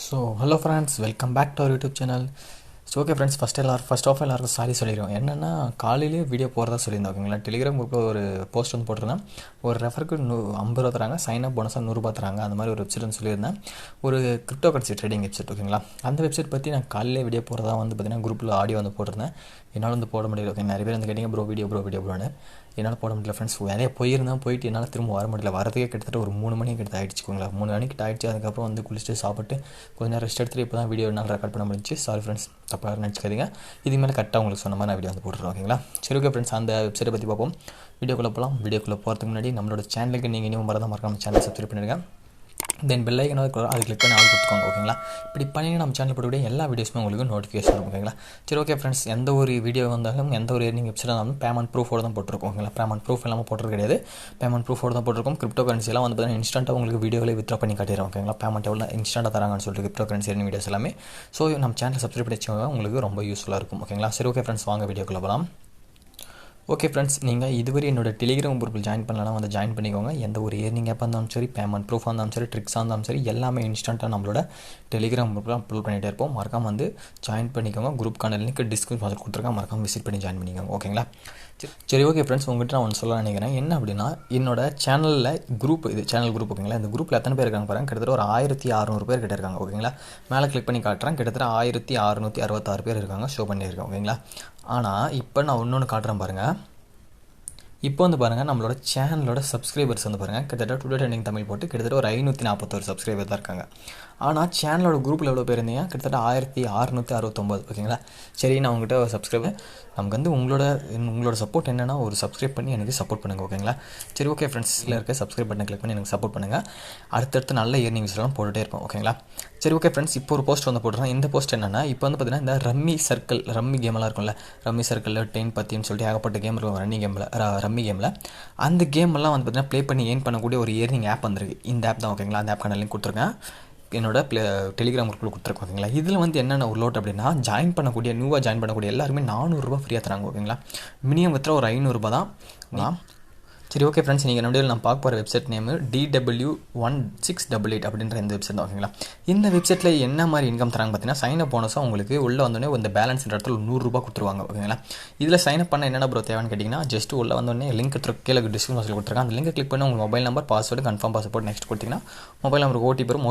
So hello friends, welcome back to our YouTube channel. So okay friends, first of எல்லாருக்கும் sorry சொல்லிடுவோம். என்னென்னா காலையிலேயே video போகிறதா சொல்லியிருந்தோம். ஓகேங்களா, டெலிகிராம் குரூப்பில் ஒரு போஸ்ட் வந்து போட்டிருந்தேன். ஒரு ரெஃபருக்கு 50 ரூபா தராங்க, சைன் அப் போனஸாக 100 ரூபா தராங்க. அந்த மாதிரி ஒரு வெப்சைட் வந்து சொல்லியிருந்தேன். ஒரு கிரிப்டோ கரன்சி ட்ரேடிங் வெப்சைட். ஓகேங்களா, அந்த வெப்சைட் பற்றி நான் காலையிலே வீடியோ போகிறதா வந்து பார்த்தீங்கன்னா குரூப்பில் ஆடியோ வந்து போட்டிருந்தேன். என்னால் வந்து போட முடியல. ஓகே, நிறைய பேர் வந்து கேட்டிங்க ப்ரோ வீடியோன்னு. என்னால் போட முடியல ஃப்ரெண்ட்ஸ். நிறைய போயிட்டு என்னால் திரும்ப வர முடியல. வரதுக்கே கிட்டத்தட்ட ஒரு 3 மணி கிட்ட ஆகிடுச்சுக்கோங்களா. 3 மணிக்கிட்ட ஆகிடுச்சு. அதுக்கப்புறம் வந்து குளிச்சுட்டு சாப்பிட்டு கொஞ்சம் நேரம் ரெஸ்ட் எடுத்துகிட்டு இப்போ தான் வீடியோ என்னால் ரெக்கார்ட் பண்ண முடிஞ்சு. சாரி ஃப்ரெண்ட்ஸ், தப்பாக நினச்சிக்காதீங்க. இது மேலே கரெக்டாக உங்களுக்கு சொன்ன மாதிரி நான் வீடியோ வந்து போட்டுருவோம். ஓகேங்களா, சரி ஓகே ஃப்ரெண்ட்ஸ், அந்த வெப்சைட்டை பற்றி பார்ப்போம். வீடியோக்குள்ளே போகலாம். வீடியோக்குள்ளே போகிறதுக்கு முன்னாடி நம்மளோட சேனலுக்கு நீங்கள் இன்னும் மறக்காம சேனலை சப்ஸ்கிரைப் பண்ணிடுங்க. தென் பெல் ஐக்கன் அது கிளிக் பண்ணி ஆல் கொடுத்துக்கோங்க. ஓகேங்களா, இப்படி பண்ணி நம்ம சேனல் போடக்கூடிய எல்லா வீடியோஸுமே உங்களுக்கு நோட்டிஃபிகேஷன் இருக்கும். ஓகேங்களா, சரி ஓகே ஃப்ரெண்ட்ஸ், எந்த ஒரு வீடியோ வந்தாலும் எந்த ஒரு ஏர்னிங் வெப்சைட் இருந்தாலும் பேமெண்ட் ப்ரூஃபோடு தான் போட்டிருக்கோம். ஓகேங்களா, பேமெண்ட் ப்ரூஃப் இல்லாமல் போட்டுறது கிடையாது. பேமெண்ட் ப்ரூஃபோடு தான் போட்டிருக்கோம். கிரிப்டோ கரன்சியெல்லாம் வந்து பார்த்தீங்கன்னா இன்ஸ்டன்ட்டாக உங்களுக்கு வீடியோவில் வித்ரா பண்ணி காட்டிடுறோம். ஓகேங்களா, பேமெண்ட் எவ்வளோ இன்ஸ்டன்ட்டாக தராங்கன்னு சொல்லிட்டு கிரிப்டோ கரன்சி ஏர்னிங் வீடியோஸ் எல்லாமே. ஸோ நம்ம சேனல் சப்ஸ்கிரைப் பண்ணி வச்சுக்கோங்க, உங்களுக்கு ரொம்ப யூஸ்ஃபுல்லாக இருக்கும். ஓகேங்களா, சரி ஓகே ஃப்ரெண்ட்ஸ், வாங்க வீடியோக்குள்ளே போகலாம். ஓகே ஃப்ரெண்ட்ஸ், நீங்கள் இதுவரை என்னோட டெலிகிராம் குரூப்பில் ஜாயின் பண்ணலாம், வந்து ஜாயின் பண்ணிக்கோங்க. எந்த ஒரு ஏர்னிங் ஆப்பாக இருந்தாலும் சரி, பேமெண்ட் ப்ரூஃபாக இருந்தாலும் சரி, ட்ரிக்ஸாக இருந்தாலும் சரி, எல்லாமே இன்ஸ்டன்ட்டாக நம்மளோட டெலிகிராம் குரூப்பில் அப்லோட் பண்ணிகிட்டே இருப்போம். மறக்காம வந்து ஜாயின் பண்ணிக்கோங்க. குரூப்க்கான லிங்க் டிஸ்கிரிப்ஷன் பாக்ஸில் கொடுத்துருக்கேன். மறக்காம விசிட் பண்ணி ஜாயின் பண்ணிக்கோங்க. ஓகேங்களா, சரி ஓகே ஃப்ரெண்ட்ஸ், உங்கள்கிட்ட நான் ஒன்று சொல்ல நினைக்கிறேன். என்ன அப்படின்னா, என்னோட சேனலில் சேனல் குரூப். ஓகேங்களா, இந்த குரூப்பில் எத்தனை பேர் இருக்காங்க பாருங்கள். கிட்டத்தட்ட ஒரு 1600 பேர் கிட்ட இருக்காங்க. ஓகேங்களா, மேலே கிளிக் பண்ணி காட்டுறேன். கிட்டத்தட்ட 1666 பேர் இருக்காங்க, ஷோ பண்ணியிருக்கேன். ஓகேங்களா, ஆனால் இப்போ நான் இன்னொன்று காட்டுறேன் பாருங்கள். இப்போ வந்து பாருங்கள், நம்மளோட சேனலோட சப்ஸ்கிரைபர்ஸ் வந்து பாருங்கள், கிட்டத்தட்ட டுடே ட்ரெண்டிங் தமிழ் போட்டு கிட்டத்தட்ட ஒரு 541 சப்ஸ்கிரைபர் தான் இருக்காங்க. ஆனால் சேனலோட குரூப்பில் எவ்வளோ பேர் இருந்தீங்க? கிட்டத்தட்ட 1669. ஓகேங்களா, சரி, நான் உங்கள்கிட்ட சப்ஸ்கிரைபர் நமக்கு வந்து உங்களோட சப்போர்ட் என்னென்னா ஒரு சப்ஸ்கிரைப் பண்ணி எனக்கு சப்போர்ட் பண்ணுங்கள். ஓகேங்களா, சரி ஓகே ஃப்ரெண்ட்ஸில் இருக்க சப்ஸ்கிரைப் பண்ணி கிளிக் பண்ணி எனக்கு சப்போர்ட் பண்ணுங்கள். அடுத்தடுத்து நல்ல ஏர்னிங்ஸ்லாம் போட்டுகிட்டே இருப்போம். ஓகேங்களா, சரி ஓகே ஃப்ரெண்ட்ஸ், இப்போ ஒரு போஸ்ட் வந்து போட்டுறேன். இந்த போஸ்ட் என்னென்னா, இப்போ வந்து பார்த்தீங்கன்னா இந்த ரம்மி கேமெல்லாம் இருக்கும்ல, ரம்மி சர்க்கிளில் 10 சொல்லிட்டு ஏகப்பட்ட கேம் இருக்கும். ரம்மி கேமில் அந்த கேமெல்லாம் வந்து பார்த்தீங்கன்னா ப்ளே பண்ணி ஏர்ன் பண்ணக்கூடிய ஒரு ஏர்னிங் ஆப் வந்துருக்கு. இந்த ஆப் தான். ஓகேங்களா, அந்த ஆப்க்கான லிங்க் கொடுத்துருக்கேன். என்னோட டெலிகிராம் குரூப்பில் கொடுத்துருக்கோம். ஓகேங்களா, இதில் வந்து என்னென்ன ஒரு லோட் அப்படின்னா, நியூவாக ஜாயின் பண்ணக்கூடிய எல்லாருமே 400 ரூபா ஃப்ரீயாக தராங்க. ஓகேங்களா, மினிமம் வித்ரா ஒரு 500 ரூபா தான். சரி ஓகே ஃப்ரெண்ட்ஸ், நீங்கள் நம்ம நான் பார்க்க போகிற வெப்சைட் நேம் dw1688 அப்படின்ற இந்த வெப்சைட் தான். ஓகேங்களா, இந்த வெப்சைட்டில் என்ன மாதிரி இன்கம் தராங்க பார்த்தீங்கன்னா, சைன் அப் போனஸாக உங்களுக்கு உள்ளே வந்தோடனே இந்த பேலன்ஸ் இடத்துல 100 ரூபா கொடுத்துருவாங்க. ஓகேங்களா, இதில் சைன் அப் பண்ண என்னென்ன ப்ரோ தேவைன்னு கேட்டிங்கன்னா, ஜஸ்ட் உள்ளே வந்தோடனே லிங்க் கீழே டிஸ்கிரிப்ஷன் பாக்ஸில் கொடுத்துருக்காங்க. அந்த லிங்க் கிளிக் பண்ணி உங்கள் mobile number, password, confirm password next கொடுத்தீங்கன்னா மொபைல் நம்பருக்கு ஓடிபி வரும்.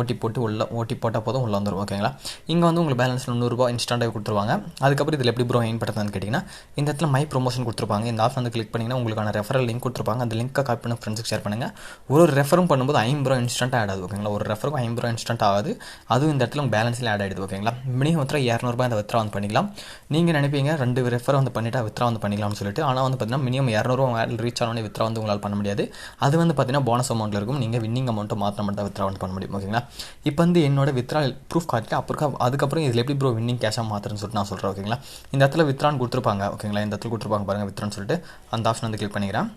ஓடிபி போட்டால் போதும் உள்ளே வந்துடும். ஓகேங்களா, இங்கே வந்து உங்களுக்கு பேலன்ஸில் 100 ரூபா இன்ஸ்டன்ட்டாக கொடுத்துருவாங்க. அதுக்கப்புறம் இதில் எப்படி ப்ரோ ஏர்ன் பண்ணுறதுன்னு கேட்டிங்கன்னா, இந்த இடத்துல மை ப்ரொமோஷன் கொடுத்துருப்பாங்க. இந்த ஆப்ஷன் வந்து கிளிக் பண்ணிங்கன்னா உங்களுக்கான ரெஃபரல் லிங்க் கொடுத்துருப்பாங்க. அந்த லிங்க்கை காப்பி பண்ணி ஃப்ரெண்ட்ஸுக்கு ஷேர் பண்ணுங்கள். ஒரு ரெஃபரும் பண்ணும்போது 50 ரூபா இன்ஸ்டன்ட் ஆட் ஆகுது. ஓகேங்களா, ஒரு ரெஃபருக்கு 50 ரூபா இன்ஸ்டன்ட் ஆகுது. அதுவும் இந்த இடத்துல உங்கள் பேலன்ஸில் ஆட் ஆகிடுது. ஓகேங்களா, மினிமம் வித்ரா 200 ரூபாய் இந்த வித்ரா வந்து பண்ணிக்கலாம். நீங்கள் நினைப்பீங்க 2 ரெஃபர் வந்து பண்ணிவிட்டு வித்ரா வந்து பண்ணிக்கலாம்னு சொல்லிட்டு. ஆனால் வந்து பார்த்தீங்கன்னா மினிமம் 200 ரூபா ரீச் ஆனோடனே வித்ரா வந்து உங்களால் பண்ண முடியாது. அது வந்து பார்த்தீங்கன்னா போனஸ் அமௌண்ட்டில் இருக்கும். நீங்கள் வின்னிங் அமௌண்ட்டை மாற்ற மட்டும் தான் வித்ரா வந்து பண்ண முடியும். ஓகேங்களா, இப்போ வந்து என்னோட வித்ரா ப்ரூஃப் காட்டிட்டு அதுக்கப்புறம் இதில் எப்படி ப்ரோ வின்னிங் கேஷாக மாற்றுறேன்னு சொல்லிட்டு நான் சொல்கிறேன். ஓகேங்களா, இந்த இடத்துல வித்ரான்னு கொடுத்துருப்பாங்க. ஓகேங்களா, இந்த இடத்துல கொடுத்துருப்பாங்க பாருங்கள், வித்ரான்னு சொல்லிட்டு அந்த ஆப்ஷன் வந்து கிளிக் பண்ணிக்கிறேன்.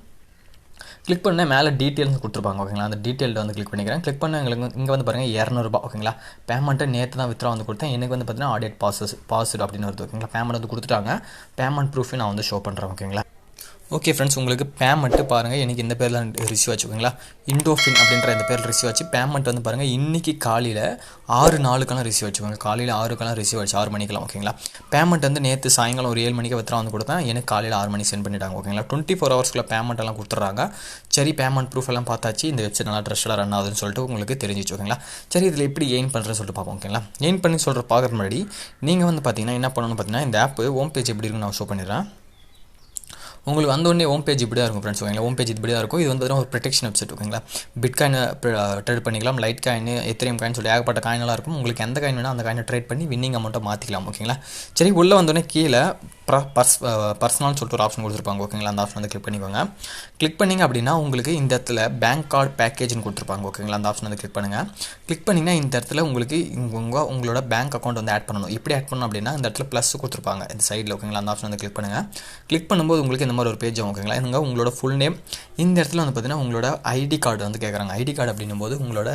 கிளிக் பண்ண மேலே டீட்டெயில்ஸ் கொடுத்துருப்பாங்க. ஓகேங்களா, அந்த டீட்டெயில் வந்து கிளிக் பண்ணிக்கிறேன். கிளிக் பண்ண எங்களுக்கு இங்கே வந்து பாருங்கள் 200 ரூபா. ஓகேங்களா, பேமெண்ட்டை நேற்று தான் வித்ரா வந்து கொடுத்தேன். எனக்கு வந்து பார்த்தீங்கன்னா ஆடியட் பாஸ்டு அப்படின்னு வருது. ஓகேங்களா, பேமெண்ட் வந்து கொடுத்துட்டாங்க. பேமெண்ட் ப்ரூஃபை நான் வந்து ஷோ பண்ணுறேன். ஓகேங்களா, ஓகே ஃப்ரெண்ட்ஸ், உங்களுக்கு பேமெண்ட்டு பாருங்கள், எனக்கு இந்த பேரில் ரிசீவ் ஆச்சு. ஓகேங்களா, இண்டோஃபின் அப்படின்ற இந்த பேரில் ரிசீவ் ஆச்சு. பேமெண்ட் வந்து பாருங்கள், இன்றைக்கி காலையில் 6:04 ரிசீவ் ஆச்சுக்கோங்க. காலையில் 6 ரிசீவ் ஆச்சு, 6 மணிக்கெல்லாம். ஓகேங்களா, பேமெண்ட் வந்து நேற்று சாயங்காலம் ஒரு 7 மணிக்கு வித்ரா வந்து கொடுத்தேன். எனக்கு காலையில் 6 மணிக்கு சென்ட் பண்ணிட்டாங்க. ஓகேங்களா, 24 ஹவர்ஸ்க்குள்ள பேமெண்ட் எல்லாம் கொடுத்துட்றாங்க. சரி, பேமெண்ட் ப்ரூஃப் எல்லாம் பார்த்தாச்சு. இந்த வெப்சைட் நல்லா ட்ரஸ்டாக ரன் ஆகுதுன்னு சொல்லிட்டு உங்களுக்கு தெரிஞ்சிச்சு. ஓகேங்களா, சரி, இதில் எப்படி எயின் பண்ணுறேன்னு சொல்லிட்டு பார்ப்போம். ஓகேங்களா, எயின் பண்ணி பார்க்குற முன்னாடி நீங்கள் வந்து பார்த்தீங்கன்னா என்ன பண்ணணும்னு பார்த்தீங்கன்னா, இந்த ஆப் ஹோம் பேஜ் எப்படி இருக்குன்னு நான் ஷோ பண்ணிடுறேன். உங்களுக்கு வந்தோடனே ஹோம் பேஜ் இப்படி தான் இருக்கும் ஃப்ரெண்ட்ஸ். ஓகேங்களா, ஹோம் பேஜ் இப்படி தான் இருக்கும். இது வந்து ஒரு ப்ரொடெக்ஷன் வெப்சைட். ஓகேங்களா, பிட்காயின் ட்ரேட் பண்ணிக்கலாம், லைட் காயின், எத்திரியம் காயின் சொல்லி ஏகப்பட்ட காயினெல்லாம் இருக்கும். உங்களுக்கு எந்த காயின் வேணால் அந்த காயினை ட்ரேட் பண்ணி வின்னிங் அமௌண்ட்டை மாற்றிக்கலாம். ஓகேங்களா, சரி, உள்ளே வந்தோடனே கீழே பர்சனல்னு சொல்லிட்டு ஒரு ஆப்ஷன் கொடுத்துருப்பாங்க. ஓகேங்களா, அந்த ஆப்ஷன் வந்து கிளிக் பண்ணிக்கோங்க. கிளிக் பண்ணிங்க அப்படின்னா உங்களுக்கு இந்த இடத்துல பேங்க் கார்டு பேக்கேஜ்னு கொடுத்துருப்பாங்க. ஓகேங்களா, அந்த ஆப்ஷன் வந்து கிளிக் பண்ணுங்கள். கிளிக் பண்ணிங்கன்னா இந்த இடத்துல உங்களுக்கு உங்களோட பேங்க் அக்கௌண்ட் வந்து ஆட் பண்ணணும். எப்படி ஆட் பண்ணணும் அப்படின்னா, இந்த இடத்துல ப்ளஸ் கொடுத்துருப்பாங்க இந்த சைடில். ஓகேங்களா, அந்த ஆப்ஷன் வந்து கிளிக் பண்ணுங்கள். கிளிக் பண்ணும்போது உங்களுக்கு இந்த மாதிரி ஒரு பேஜ். ஓகேங்களா, இங்கே உங்களோட ஃபுல் நேம், இந்த இடத்துல வந்து பார்த்தீங்கன்னா உங்களோட ஐடி கார்டு வந்து கேட்குறாங்க. ஐடி கார்டு அப்படின்னும் போது உங்களோட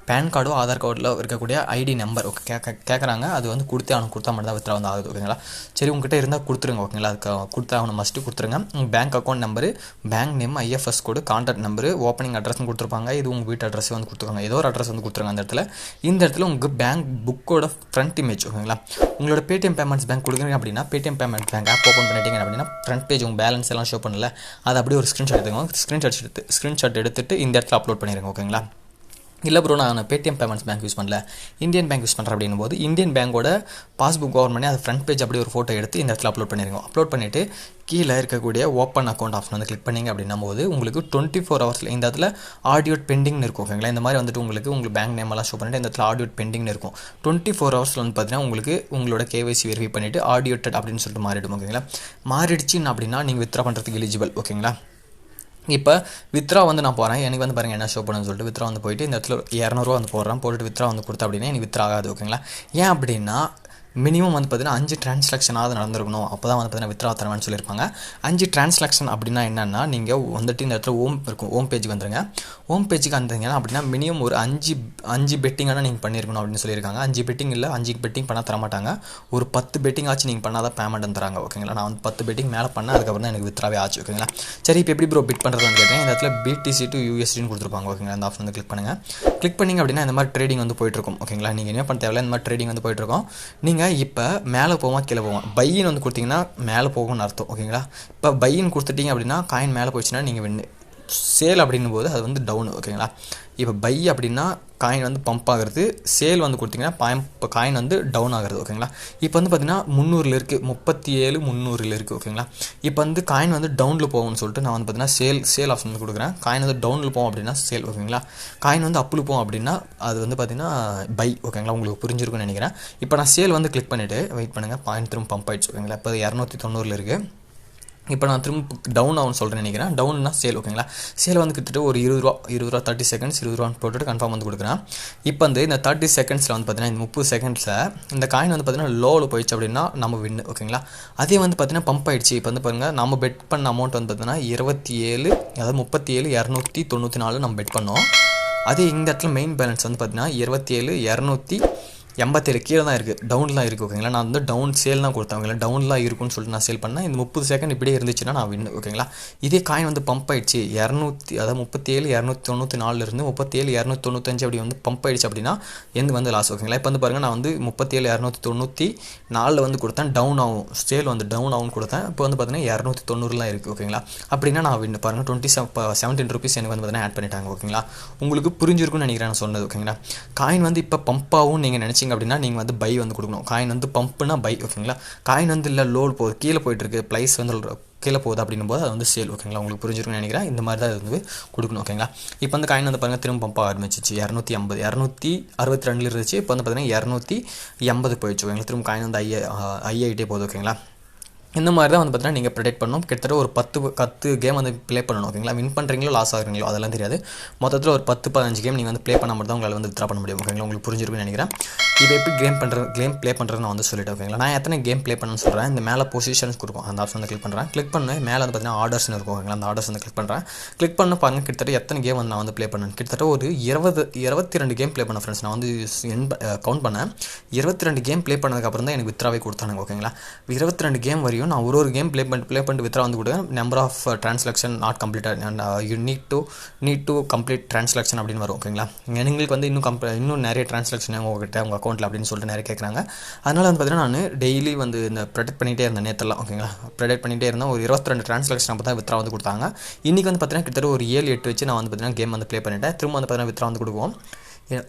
பேன் கார்டோ ஆதார் கார்டில் இருக்கக்கூடிய ஐடி நம்பர் ஓகே கேட்குறாங்க. அது வந்து கொடுத்தா மட்டும் தான் வித்ரா வந்து ஆகுது. ஓகேங்களா? சரி, உங்ககிட்ட இருந்தால் கொடுத்துருங்க. ஓகேங்களா? அதுக்கு கொடுத்தாகணும், மஸ்ட்டு கொடுத்துருங்க. Bank account number, bank name, IFS code, contact number, opening அட்ரஸ்னு கொடுத்துருப்பாங்க. இது உங்கள் வீட்டு அட்ரஸ் வந்து கொடுத்துருக்காங்க. ஏதோ ஒரு அட்ரஸ் வந்து கொடுத்துருங்க. இந்த இடத்துல உங்கள் பேங்க் புக்கோட ஃப்ரண்ட் இமேஜ். ஓகேங்களா? உங்களோட பேடிஎம் பேமெண்ட்ஸ் பேங்க் கொடுக்குறீங்க அப்படின்னா Paytm payment bank app open பண்ணிட்டீங்க அப்படின்னா ஃப்ரண்ட் பேஜ் உங்கள் பேலன்ஸ் எல்லாம் ஷோ பண்ணல, அதை அப்படியே ஒரு ஸ்க்ரீன்ஷாட் எடுத்துக்கோங்க. ஸ்க்ரீன்ஷாட் எடுத்துட்டு இந்த இடத்துல அப்லோட் பண்ணிடுங்க. ஓகேங்களா? இல்லை ப்ரோ, நான் பேடிஎம் பேமெண்ட்ஸ் பேங்க் யூஸ் பண்ணல, இந்தியன் பேங்க் யூஸ் பண்ணுறேன் அப்படின்னும் போது இந்தியன் பேங்கோட பாஸ்புக் கவர்மெண்ட் அது ஃப்ரண்ட் பேஜ் அப்படியே ஒரு ஃபோட்டோ எடுத்து இந்த இடத்துல அப்லோட் பண்ணிடுங்க. அப்லோட் பண்ணிவிட்டு கீழே இருக்கக்கூடிய ஓப்பன் அக்கௌண்ட் ஆப்ஷன் வந்து கிளிக் பண்ணிங்க அப்படின்னும் போது உங்களுக்கு 24 ஹவர்ஸில் இந்த இடத்துல ஆடியோ பெண்டிங்னு இருக்கும். ஓகேங்களா? இந்த மாதிரி வந்துட்டு உங்களுக்கு பேங்க் நேம் எல்லாம் ஷோ பண்ணிட்டு இந்த இடத்துல ஆடியோ பெண்டிங்னு இருக்கும். 24 ஹவர்ஸில் வந்து பார்த்தீங்கன்னா உங்களுக்கு உங்களோட கேவைசி வெரிஃபை பண்ணிவிட்டு ஆடியோட்டட் அப்படின்னு சொல்லிட்டு மாறிடும். ஓகேங்களா? மாறிடுச்சின்னு அப்படின்னா நீங்கள் வித்ரா பண்ணுறதுக்கு எலிஜிபிள். ஓகேங்களா? இப்போ வித்ரா வந்து நான் போகிறேன், எனக்கு வந்து பாருங்கள் என்ன ஷோ பண்ணுன்னு சொல்லிட்டு வித்ரா வந்து போயிட்டு இந்த இடத்துல 200 வந்து போடுறேன், போட்டுட்டு வித்ரா வந்து கொடுத்தா அப்படின்னா எனக்கு வித்ரா ஆகாது. ஓகேங்களா? ஏன் அப்படின்னா மினிமம் வந்து பார்த்தீங்கன்னா 5 டிரான்சாக்ஷனாவது நடந்திருக்கணும். அப்போ தான் வந்து பார்த்தீங்கன்னா வித்ரா தருவேன்னு சொல்லியிருப்பாங்க. 5 டிரான்சாக்ஷன் அப்படின்னா என்னென்னா நீங்கள் வந்துட்டு இந்த இடத்துல ஹோம் பேஜுக்கு வந்துருங்க. ஹோம் பேஜுக்கு வந்தீங்கன்னா அப்படின்னா மினிமம் ஒரு 5 பெட்டிங்கான நீங்கள் பண்ணியிருக்கணும் அப்படின்னு சொல்லியிருக்காங்க. 5 பெட்டிங் இல்லை, 5 பெட்டிங் பண்ணால் தரமாட்டாங்க. ஒரு 10 பெட்டிங் ஆச்சு நீங்கள் பண்ணால் தான் பேமெண்ட் தராங்க. ஓகேங்களா? நான் வந்து 10 பெட்டிங் மேலே பண்ணேன், அதுக்கப்புறம் தான் எனக்கு வித்ராவே ஆச்சு. ஓகேங்களா? சரி, இப்போ எப்படி ப்ரோ பிட் பண்ணுறதுன்னு கேட்டேன். இந்த இடத்துல BTC to USDன்னு கொடுத்துருப்பாங்க. ஓகேங்களா? அந்த ஆப்ஷன் வந்து கிளிக் பண்ணுங்கள். கிளிக் பண்ணிங்க அப்படின்னா இந்த மாதிரி ட்ரேடிங் வந்து போயிட்டுருக்கும். ஓகேங்களா? நீங்கள் என்ன பண்ண தேவையில்ல, இந்த மாதிரி ட்ரேடிங் வந்து போயிட்டுருக்கோம். நீங்கள் இப்போ மேலே போவோம் கீழே போவோம். பையின்னு வந்து கொடுத்தீங்கன்னா மேலே போகும்னு அர்த்தம். ஓகேங்களா? இப்போ பையின்னு கொடுத்துட்டீங்க அப்படின்னா காயின் மேலே போயிடுச்சுன்னா நீங்கள் வின்னு. சேல் அப்படின்னும் போது அது வந்து டவுனு. ஓகேங்களா? இப்போ பை அப்படின்னா காயின் வந்து பம்ப் ஆகிறது, சேல் வந்து கொடுத்தீங்கன்னா இப்போ காயின் வந்து டவுன் ஆகிறது. ஓகேங்களா? இப்போ வந்து பார்த்தீங்கன்னா 300 இருக்குது, 37,300 இருக்குது. ஓகேங்களா? இப்போ வந்து காயின் வந்து டவுனில் போகும்னு சொல்லிட்டு நான் வந்து பார்த்தீங்கன்னா சேல் ஆப்ஷன் வந்து கொடுக்குறேன். காயின் வந்து டவுனில் போகும் அப்படின்னா சேல். ஓகேங்களா? காயின் வந்து அப்பில் போகும் அப்படின்னா அது வந்து பார்த்தீங்கன்னா பை. ஓகேங்களா? உங்களுக்கு புரிஞ்சிருக்குன்னு நினைக்கிறேன். இப்போ நான் சேல் வந்து கிளிக் பண்ணிவிட்டு வெயிட் பண்ணுங்கள், பாயிண்ட் திரும்ப பம்ப் ஆயிடுச்சு. ஓகேங்களா? இப்போ 290 இருக்குது. இப்போ நான் திரும்ப டவுன் ஆகும்னு சொல்கிறேன் நினைக்கிறேன். டவுன்னா சேல். ஓகேங்களா? சேல் வந்து கிட்டத்தட்ட ஒரு 20 ரூபா 30 செகண்ட்ஸ் 20 ரூபான்னு போட்டுட்டு கன்ஃபார்ம் வந்து கொடுக்குறேன். இப்போ வந்து இந்த 30 செகண்ட்ஸில் வந்து பார்த்தீங்கன்னா இந்த 30 செகண்ட்ஸில் இந்த காயின் வந்து பார்த்தீங்கன்னா லோவில் போயிடுச்சு அப்படின்னா நம்ம வின்னு. ஓகேங்களா? அதே வந்து பார்த்தீங்கன்னா பம்ப் ஆயிடுச்சு. இப்போ வந்து பாருங்கள், நம்ம பெட் பண்ண அமௌண்ட் வந்து பார்த்தீங்கன்னா 37,294 நம்ம பெட் பண்ணோம். அதே இந்த இடத்துல மெயின் பேலன்ஸ் வந்து பார்த்தீங்கன்னா 27,287 கீழே தான் இருக்குது, டவுனில் தான் இருக்குது. ஓகேங்களா? நான் வந்து டவுன் சேல் தான் கொடுத்தேன். ஓகேங்களா? டவுன்லாம் இருக்குன்னு சொல்லிட்டு நான் சேல் பண்ணேன். இந்த 30 செகண்ட் இப்படியே இருந்துச்சுன்னா நான் வின்னு. ஓகேங்களா? இதே காயின் வந்து பம்ப் ஆயிடுச்சு 37,294 இருந்து 37,295 அப்படி வந்து பம்ப் ஆயிடுச்சு அப்படின்னா எந்த வந்து லாஸ். ஓகேங்களா? இப்போ வந்து பாருங்கள், நான் வந்து 37,294 வந்து கொடுத்தேன், டவுன் ஆகும், சேல் வந்து டவுன் ஆகும்னு கொடுத்தேன். இப்போ வந்து பார்த்தீங்கன்னா 290 இருக்குது. ஓகேங்களா? அப்படின்னா நான் வின்னு. பாருங்கள், 17 ருபீஸ் எனக்கு வந்து பார்த்தீங்கன்னா ஆட் பண்ணிட்டாங்க. ஓகேங்களா? உங்களுக்கு புரிஞ்சிருக்குன்னு நினைக்கிறேன் நான் சொன்னது. ஓகேங்களா? காயின் வந்து இப்போ பம்ப் ஆகும் நீங்கள் நினச்சிங்க அப்படின்னா நீங்கள் வந்து பை வந்து கொடுக்கணும். காயின் வந்து பம்ப்னா பை. ஓகேங்களா? காயின் வந்து இல்லை லோல் போகுது, கீழே போயிட்டுருக்கு, ப்ரைஸ் வந்து கீழே போகுது அப்படின்னும் போது அது வந்து சேல். ஓகேங்களா? உங்களுக்கு புரிஞ்சிருக்குன்னு நினைக்கிறேன். இந்த மாதிரி தான் இது வந்து கொடுக்கணும். ஓகேங்களா? இப்போ வந்து காயின் வந்து பாருங்கள் திரும்ப பம்ப் ஆரம்பிச்சிச்சு. 262 இருந்துச்சு. இப்போ வந்து பார்த்தீங்கன்னா 280 போயிடுச்சு. ஓகேங்களா? திரும்ப காயின் வந்து ஐயாயிட்டே போகுது. ஓகேங்களா? இந்த மாதிரி தான் வந்து பார்த்தீங்கன்னா நீங்கள் ப்ரெடிக்ட் பண்ணணும். கிட்டத்தட்ட ஒரு 10 கேம் வந்து ப்ளே பண்ணணும். ஓகேங்களா? வின் பண்ணுறீங்களோ லாஸ் ஆகுறீங்களோ அதெல்லாம் தெரியாது. மொத்தத்தில் ஒரு 10-15 கேம் நீங்கள் வந்து ப்ளே பண்ண மட்டும் தான் உங்களால் வந்து வித்ரா பண்ண முடியும். ஓகேங்களா? உங்களுக்கு புரிஞ்சிருக்குன்னு நினைக்கிறேன். இப்போ எப்படி கேம் ப்ளே பண்ணுறது நான் வந்து சொல்லிட்டேன். ஓகேங்களா? நான் எத்தனை கேம் ப்ளே பண்ணணும்னு சொல்கிறேன். இந்த மேலே பொசிஷன்ஸ் கொடுக்கும், அந்த ஆப்ஷன் வந்து கிளிக் பண்ணுறேன். கிளிக் பண்ண மேலே வந்து பார்த்தீங்கன்னா ஆர்டர்ஸ்னு இருக்கும். ஓகேங்களா? அந்த ஆர்டர்ஸ் வந்து கிளிக் பண்ணுறேன். கிளிக் பண்ண பாருங்கள், கிட்டத்தட்ட எத்தனை கேம் வந்து நான் வந்து ப்ளே பண்ணேன். கிட்டத்தட்ட ஒரு 22 கேம் ப்ளே பண்ணேன் ஃப்ரெண்ட்ஸ். நான் வந்து கவுண்ட் பண்ணேன். 22 கேம் ப்ளே பண்ணதுக்கப்புறம் தான் எனக்கு வித்ராவே கொடுத்தானுங்க. ஓகேங்களா? 22 கேம் வரையும் நான் ஒரு கேம் ப்ளே பண்ணிட்டு வித்ரா வந்து கொடுத்தேன். Number of transaction not completed and you need to complete transaction அப்படின்னு வரும். ஓகேங்களா? எங்களுக்கு வந்து இன்னும் நிறைய டிரான்சாக்ஷன் உங்ககிட்ட உங்கள் அக்கௌண்ட்டில் அப்படின்னு சொல்லிட்டு நிறைய கேட்குறாங்க. அதனால் வந்து பார்த்தீங்கன்னா நான் டெய்லி வந்து இந்த ப்ரெடிக்ட் பண்ணிகிட்டே இருந்தேன். நேற்றெல்லாம். ஓகேங்களா? ப்ரெடிக்ட் பண்ணிகிட்டே இருந்தேன். ஒரு 22 டிரான்சாக்ஷன் அப்போ தான் வித்ரா வந்து கொடுத்தாங்க. இன்றைக்கி வந்து பார்த்தீங்கன்னா கிட்டத்தட்ட ஒரு 7-8 வச்சு நான் வந்து பார்த்தீங்கன்னா கேம் வந்து ப்ளே பண்ணிட்டேன். திரும்ப வந்து பார்த்தீங்கன்னா வித்ரா வந்து கொடுக்குவோம்.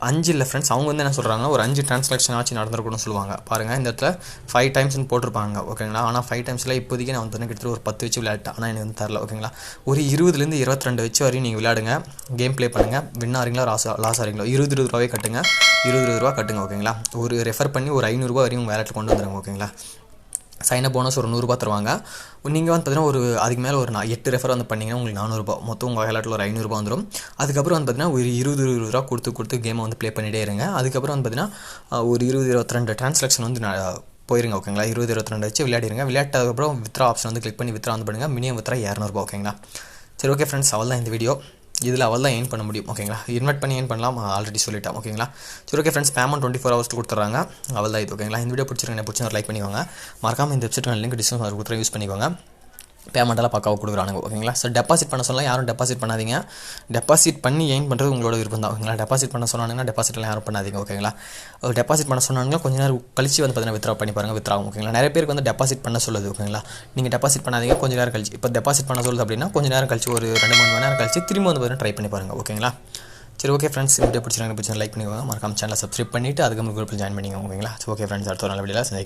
5 இல்லை ஃப்ரெண்ட்ஸ், அவங்க வந்து என்ன சொல்கிறாங்கன்னா ஒரு 5 டிரான்சாக்ஷன் ஆச்சு நடந்திருக்குன்னு சொல்லுவாங்க. பாருங்கள், இந்த இடத்துல 5 டைம்ஸ்னு போட்டிருப்பாங்க. ஓகேங்களா? ஆனால் 5 டைம்ஸில் இப்போதைக்கு நான் வந்து கிட்டத்தட்ட ஒரு 10 வச்சு விளையாட்டேன். ஆனால் எனக்கு வந்து தரல. ஓகேங்களா? ஒரு 20லேருந்து 22 வச்சு வரையும் நீங்கள் விளையாடுங்க, கேம் ப்ளே பண்ணுங்கள். வின் ஆகிறீங்களா லாஸ் ஆகிறீங்களோ 20 ரூபாவே கட்டுங்க, 20 ரூபா கட்டுங்க. ஓகேங்களா? ஒரு ரெஃபர் பண்ணி ஒரு 500 ரூபா வரையும் உங்கள் வேலெட்டில் கொண்டு வந்துடுங்க. ஓகேங்களா? சைனப் போனஸ் ஒரு 100 ரூபா தருவாங்க. நீங்கள் வந்து பார்த்தீங்கன்னா ஒரு அதுக்கு மேலே ஒரு 8 ரெஃபர் வந்து பண்ணிங்கன்னா உங்களுக்கு 400 ரூபா, மொத்தம் உங்கள் வேலெட்டில் ஒரு 500 ரூபா வந்துடும். அதுக்கப்புறம் வந்து பார்த்தீங்கன்னா ஒரு 20 ரூபா கொடுத்து கேமை வந்து ப்ளே பண்ணிகிட்டே இருங்க. அதுக்கப்புறம் வந்து பார்த்தீங்கன்னா ஒரு 22 டிரான்சாக்ஷன் வந்து போயிருங்க. ஓகேங்களா? 22 வச்சு விளையாடிருங்க. விளையாட்டதுக்கப்புறம் வித்ரா ஆப்ஷன் வந்து கிளிக் பண்ணி வித்ரா வந்து பண்ணுங்கள். மினிமம் வித்ரா 200 ரூபா. ஓகேங்களா? சரி, ஓகே ஃப்ரெண்ட்ஸ், அவ்வளோதான் இந்த வீடியோ. இதில் அவள் தான் ஏர்ன் பண்ண முடியும். ஓகேங்களா, இன்வெர்ட் பண்ணி ஏர்ன் பண்ணலாம், ஆல்ரெடி சொல்லிட்டேன். ஓகேங்களா, சரி ஓகே ஃப்ரெண்ட்ஸ், பேமெண்ட் 24 ஹவர்ஸ் கொடுத்துட்றாங்க. அவள் தான் இது. ஓகேங்களா, இந்த வீடியோ பிடிச்சிருக்கேன் லைக் பண்ணிக்கோங்க. மறக்காமல் இந்த வெப்சைட் லிங்க் டிஸ்கிரிப்ஷன் கொடுத்துறேன், யூஸ் பண்ணிக்கோங்க. பேமெண்ட்டெல்லாம் பக்காவாக கொடுக்குறானுங்க. ஓகேங்களா, ஸோ டெபாசிட் பண்ண சொல்லலாம், யாரும் டெபாசிட் பண்ணாதீங்க. டெபாசிட் பண்ணி ஏர்ன் பண்ணுறது உங்களோட விருப்பம் தான். ஓகேங்களா, டெபாசிட் பண்ண சொன்னாங்கன்னா டெபாசிட்லாம் யாரும் பண்ணாதீங்க. ஓகேங்களா, டெபாசிட் பண்ண சொன்னாங்கன்னா கொஞ்ச நேரம் கழிச்சு வந்து பார்த்தீங்கன்னா வித்ரா பண்ணி பாருங்கள், வித்ரா ஆகும். ஓகேங்களா, நிறைய பேருக்கு வந்து டெபாசிட் பண்ண சொல்லுது. ஓகேங்களா, நீங்கள் டெபாசிட் பண்ணாதீங்க, கொஞ்சம் நேரம் கழிச்சு. இப்போ டெபாசிட் பண்ண சொல்லுது அப்படின்னா கொஞ்சம் நேரம் கழிச்சு, ஒரு 2-3 மணி நேரம் கழிச்சு திரும்ப வந்து பார்த்தீங்கன்னா ட்ரை பண்ணி பாருங்கள். ஓகேங்களா, சரி ஓகே ஃப்ரெண்ட்ஸ், இந்த வீடியோ பிடிச்சிருக்கேன் லைக் பண்ணிக்கோங்க. மறக்காம சேனலை சப்ஸ்கிரைப் பண்ணிவிட்டு அதுக்கு குரூப்பில் ஜாயின் பண்ணிக்கோங்க. ஓகேங்களா, ஓகே ஃப்ரெண்ட்ஸ், அடுத்த ஒரு நல்ல வீடியோவில் சந்திக்கலாம்.